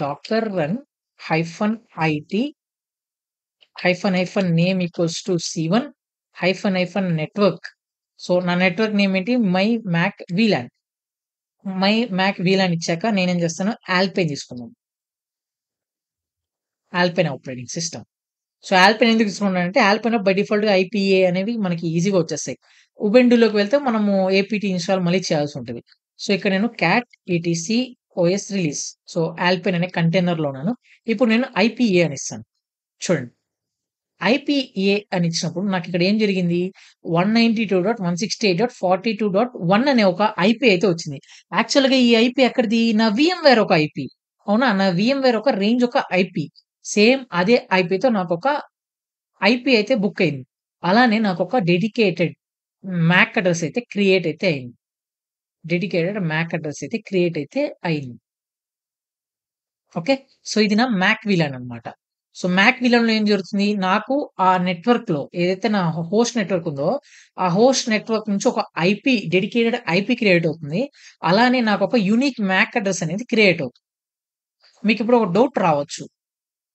Dakar run hyphen IT name equals to C1 network. So, నా network name ఏంటి? My macvlan ఇచ్చాక నేనేం చేస్తాను? ఆల్పైన్ తీసుకున్నాను. Alpine operating system. So, Alpine ఎందుకు తీసుకున్నానంటే ఆల్పైన్‌లో బై డిఫాల్ట్‌గా ఐపీఏ అనేవి మనకి ఈజీగా వచ్చేస్తాయి. ఉబుంటూలోకి వెళ్తే మనము ఏపీటీ ఇన్‌స్టాల్ మళ్ళీ చేయాల్సి ఉంటది. సో, ఇక్కడ నేను cat ETC OS release. So, alpine అనే కంటైనర్‌లో ఉన్నాను. ఇప్పుడు నేను ఐపీఏ అని ఇస్తాను. చూడండి. ఐపీఏ అని ఇచ్చినప్పుడు నాకిక్కడ ఏం జరిగింది? 192.168.42.1 అనే ఒక ఐపీ అయితే వచ్చింది. యాక్చువల్‌గా ఈ ఐపీ ఎక్కడిది? నా వీఎంవేర్ ఒక ఐపీ. అవునా? నా వీఎంవేర్ ఒక రేంజ్ ఒక ఐపీ. సేమ్ అదే ఐపీతో నాకొక ఐపీ అయితే బుక్ అయింది. అలానే నాకొక డెడికేటెడ్ మ్యాక్ అడ్రెస్ అయితే క్రియేట్ అయితే అయింది. డెడికేటెడ్ మ్యాక్ అడ్రెస్ అయితే క్రియేట్ అయితే అయింది. ఓకే. సో, ఇది నా మ్యాక్ వీలాన్ అన్నమాట. సో, మ్యాక్ వీలాన్‌లో ఏం జరుగుతుంది? నాకు ఆ నెట్వర్క్‌లో ఏదైతే నా హోస్ట్ నెట్వర్క్ ఉందో, ఆ హోస్ట్ నెట్వర్క్ నుంచి ఒక డెడికేటెడ్ ఐపీ క్రియేట్ అవుతుంది. అలానే నాకొక యూనిక్ మ్యాక్ అడ్రెస్ అనేది క్రియేట్ అవుతుంది. మీకిప్పుడు ఒక డౌట్ రావచ్చు.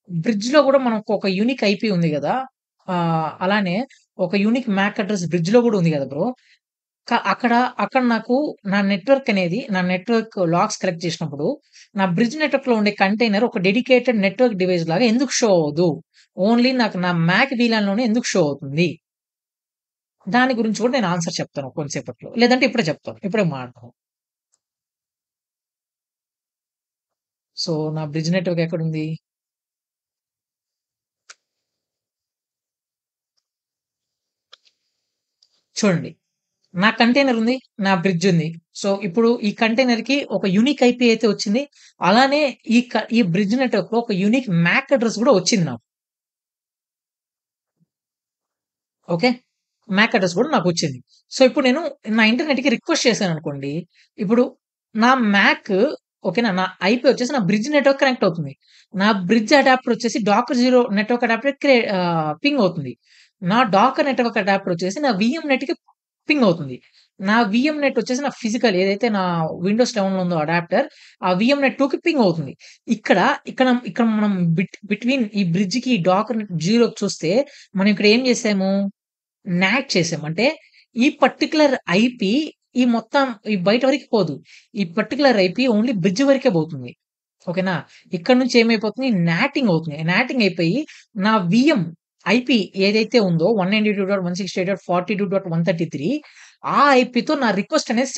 బ్రిడ్జ్‌లో గూడా మనకు ఒక యూనిక్ ఐపీ ఉంది గదా! అలానే ఒక యూనిక్ మ్యాక్ అడ్రెస్ బ్రిడ్జ్‌లో గూడా ఉంది గదా బ్రో! అక్కడ అక్కడ నాకు నా నెట్వర్క్ లాగ్స్ కలెక్ట్ చేసినప్పుడు, నా బ్రిడ్జ్ నెట్వర్క్‌లో ఉండే కంటైనర్ ఒక డెడికేటెడ్ నెట్వర్క్ డివైస్ లాగా ఎందుకు షో అవ్వదు? ఓన్లీ నాకు నా మ్యాక్ వీలాన్‌లోనే ఎందుకు షో అవుతుంది? దాని గురించి కూడా నేను ఆన్సర్ చెప్తాను కొంసేపట్లో. లేదంటే ఇప్పుడే చెప్తాను. ఇప్పుడే మాట్లాడదాం. సో, నా బ్రిడ్జ్ నెట్వర్క్ ఎక్కడుంది? చూడండి. నా కంటైనర్ ఉంది. నా బ్రిడ్జ్ ఉంది. సో, ఇప్పుడు ఈ కంటైనర్‌కి ఒక యూనిక్ ఐపీ అయితే వచ్చింది. అలానే ఈ బ్రిడ్జ్ నెట్వర్క్‌లో ఒక యూనిక్ మ్యాక్ అడ్రెస్ గూడా వచ్చింది నాకు. ఓకే. మ్యాక్ అడ్రెస్ గూడా నాకొచ్చింది. సో, ఇప్పుడు నేను నా ఇంటర్నెట్‌కి రిక్వెస్ట్ చేశాననుకోండి. ఇప్పుడు నా మ్యాక్ ఓకేనా? నా ఐపీ వచ్చేసి నా బ్రిడ్జ్ నెట్వర్క్ కనెక్ట్ అవుతుంది. నా బ్రిడ్జ్ అడాప్టర్ వచ్చేసి డాకర్ 0 నెట్వర్క్ అడాప్టర్ పింగ్ అవుతుంది. నా డాకర్ నెట్వర్క్ అడాప్టర్ వచ్చేసి నా వీఎం నెట్‌కి పింగ్ అవుతుంది. నా వీఎం నెట్ వచ్చేసి నా ఫిజికల్ ఏదైతే నా విండోస్ 7లో ఉందో అడాప్టర్, ఆ వీఎం నెట్ 2కి పింగ్ అవుతుంది. ఇక్కడ, ఇక్కడ, ఇక్కడ మనం బిట్వీన్ ఈ బ్రిడ్జ్‌కి డాకర్ నెట్ 0కి చూస్తే మనం ఇక్కడ ఏం చేసాము? నాట్ చేసాం. అంటే ఈ పర్టిక్యులర్ ఐపీ ఈ బయట వరకి పోదు. ఈ పర్టిక్యులర్ ఐపీ ఓన్లీ బ్రిడ్జ్ వరకే పోతుంది. ఓకేనా? ఇక్కడ నుంచి ఏమైపోతుంది? నాటింగ్ అవుతుంది. నాటింగ్ అయిపోయి నా వీఎం ఐపీ ఏదైతే ఉందో 192.168.42.133 ఆ ఐపీతో నా రిక్వెస్ట్ అనేది